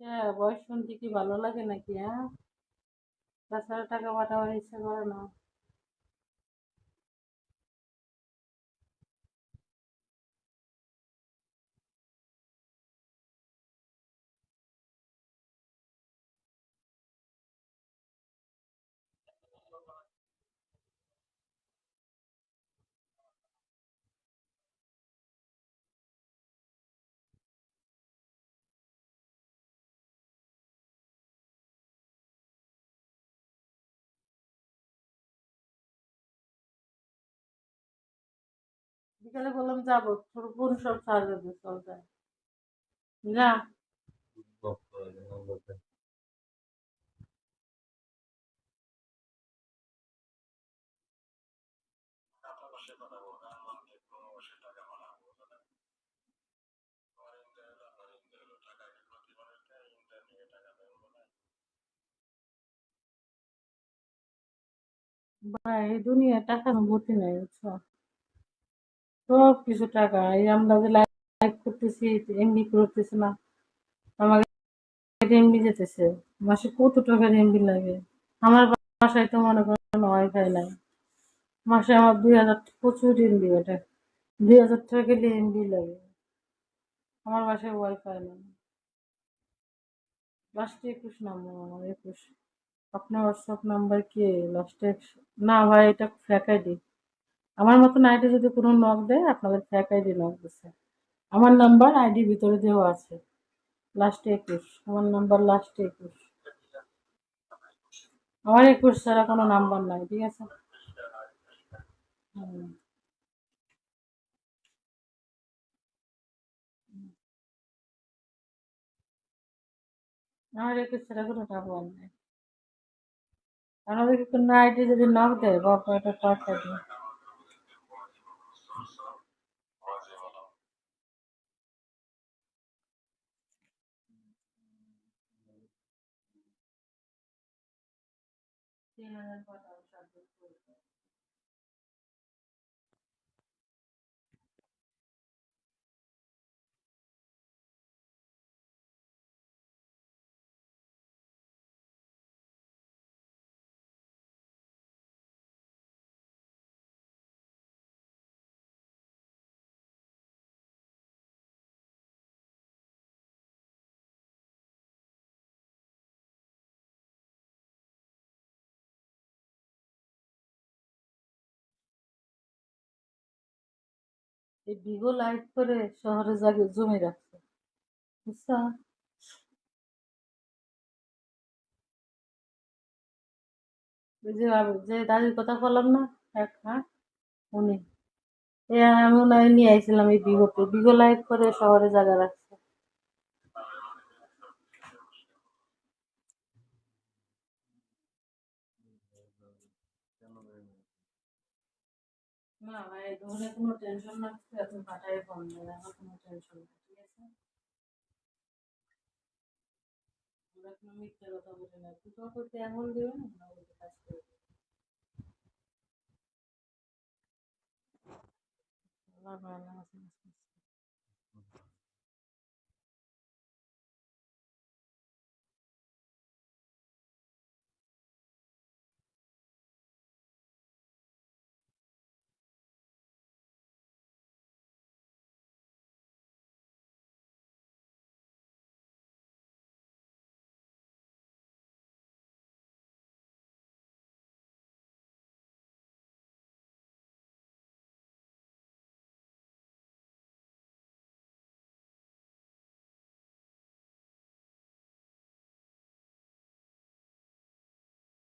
হ্যাঁ, বয়স শুনতে কি ভালো লাগে নাকি? হ্যাঁ, তাছাড়া টাকা পাঠাবার ইচ্ছা করে না। বিকালে বললাম যাবো, তোর বোন সব ছাড়বে তো, চল যায় যা। ভাই, এই দুনিয়া টাকা ভর্তি নাই, বুঝছো? সব কিছু টাকা। এই আমরা যে লাইভ করতেছি, এমবি করতেছি না, আমাকে এমবি যেতেছে। মাসে কত টাকার এমবি লাগে? আমার বাসায় তো মনে করেন ওয়াইফাই নাই। মাসে আমার 2,000, প্রচুর এমবি ওটা। 2,000 টাকা গেলে এমবি লাগে। আমার বাসায় ওয়াইফাই নেই। লাস্টে 21 নাম্বার আমার, 21। আপনার হোয়াটসঅ্যাপ নাম্বার কি লাস্টে? না ভাই, এটা ফেক আইডি। আমার মতন আইডি যদি কোনো নক দেয়, আপনাদের ফেক আইডি নক দিচ্ছে। আমার নাম্বার আইডি ভিতরে দেওয়া আছে, লাস্টে 21। আমার নাম্বার লাস্টে 21। আমার 21 ছাড়া কোনো নাম্বার নাই, ঠিক আছে? হুম। আমার 21 ছাড়া কোনো নাম্বার নাই। আমাদের কোনো আইডি যদি নক দেয়, বাবা এটা ফেক আইডি। এই বিগো লাইট করে শহরে জাগে জমি রাখছে, বুঝছো? ওই যে যে দাদির কথা বললাম না, এক, হ্যাঁ, উনি। আমি ওনাকে নিয়ে আইছিলাম এই বিগোতে, বিগো লাইট করে শহরে জায়গা রাখছে। না ভাই, এই ধরনের কোনো টেনশন না, এখন পাঠাই ফোন দেয়, আমার কোনো টেনশন নেই, ঠিক আছে? আমরা কোনো মিথ্যা কথা বলি না, দুটো করতে এমন দেবে না, আমরা বলতে কাজ করে দেবে। আল্লাহ ভালো আছে।